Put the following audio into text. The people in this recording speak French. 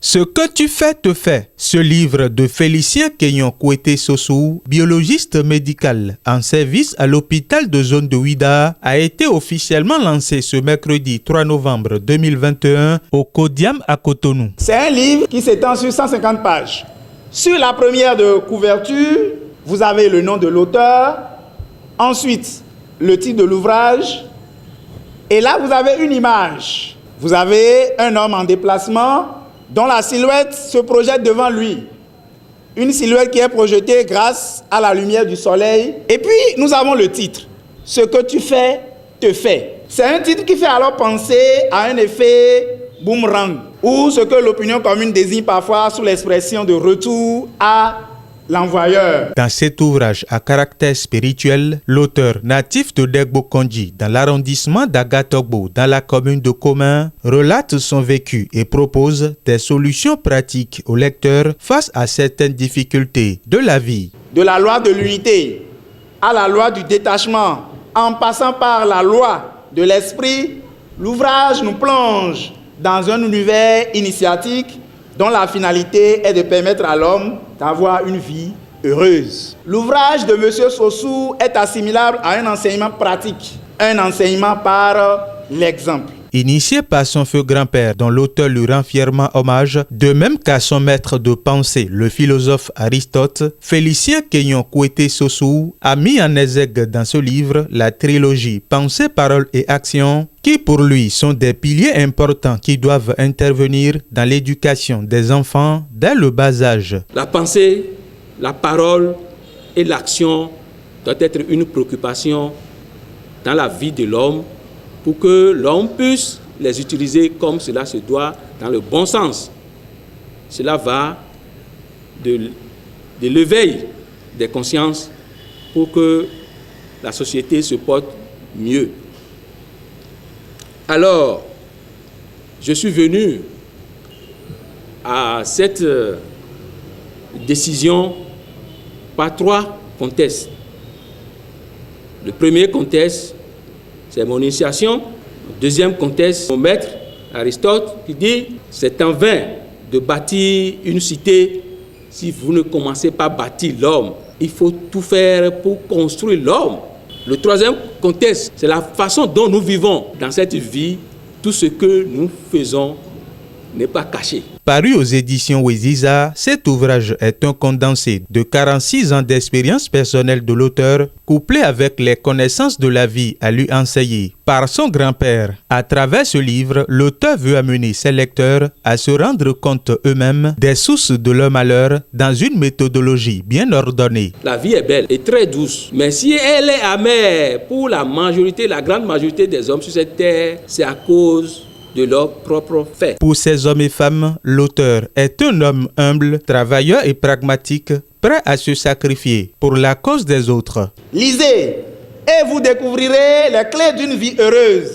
Ce que tu fais te fait. Ce livre de Félicien Kenyon Kouété Sossou, biologiste médical en service à l'hôpital de zone de Ouida, a été officiellement lancé ce mercredi 3 novembre 2021 au Kodiam à Cotonou. C'est un livre qui s'étend sur 150 pages. Sur la première de couverture, vous avez le nom de l'auteur, ensuite le titre de l'ouvrage, et là vous avez une image. Vous avez un homme en déplacement dont la silhouette se projette devant lui. Une silhouette qui est projetée grâce à la lumière du soleil. Et puis, nous avons le titre. Ce que tu fais, te fait. C'est un titre qui fait alors penser à un effet boomerang, ou ce que l'opinion commune désigne parfois sous l'expression de retour à l'envoyeur. Dans cet ouvrage à caractère spirituel, l'auteur natif de Degbo-Kondji, dans l'arrondissement d'Agatogbo, dans la commune de Komin, relate son vécu et propose des solutions pratiques aux lecteurs face à certaines difficultés de la vie. De la loi de l'unité à la loi du détachement, en passant par la loi de l'esprit, l'ouvrage nous plonge dans un univers initiatique dont la finalité est de permettre à l'homme d'avoir une vie heureuse. L'ouvrage de M. Sossou est assimilable à un enseignement pratique, un enseignement par l'exemple. Initié par son feu grand-père, dont l'auteur lui rend fièrement hommage, de même qu'à son maître de pensée, le philosophe Aristote, Félicien Kenyon Kouété Sossou a mis en exergue dans ce livre la trilogie Pensée, Parole et Action, qui pour lui sont des piliers importants qui doivent intervenir dans l'éducation des enfants dès le bas âge. La pensée, la parole et l'action doivent être une préoccupation dans la vie de l'homme pour que l'homme puisse les utiliser comme cela se doit, dans le bon sens. Cela va de l'éveil des consciences pour que la société se porte mieux. Alors, je suis venu à cette décision par trois contextes. Le premier contexte, c'est mon initiation. Le deuxième contexte, mon maître, Aristote, qui dit « C'est en vain de bâtir une cité si vous ne commencez pas à bâtir l'homme. Il faut tout faire pour construire l'homme. » Le troisième contexte, c'est la façon dont nous vivons dans cette vie. Tout ce que nous faisons n'est pas caché. Paru aux éditions Weziza, cet ouvrage est un condensé de 46 ans d'expérience personnelle de l'auteur, couplé avec les connaissances de la vie à lui enseigner par son grand-père. À travers ce livre, l'auteur veut amener ses lecteurs à se rendre compte eux-mêmes des sources de leur malheur dans une méthodologie bien ordonnée. La vie est belle et très douce, mais si elle est amère pour la grande majorité des hommes sur cette terre, c'est à cause de leurs propres faits. Pour ces hommes et femmes, l'auteur est un homme humble, travailleur et pragmatique, prêt à se sacrifier pour la cause des autres. Lisez et vous découvrirez les clés d'une vie heureuse.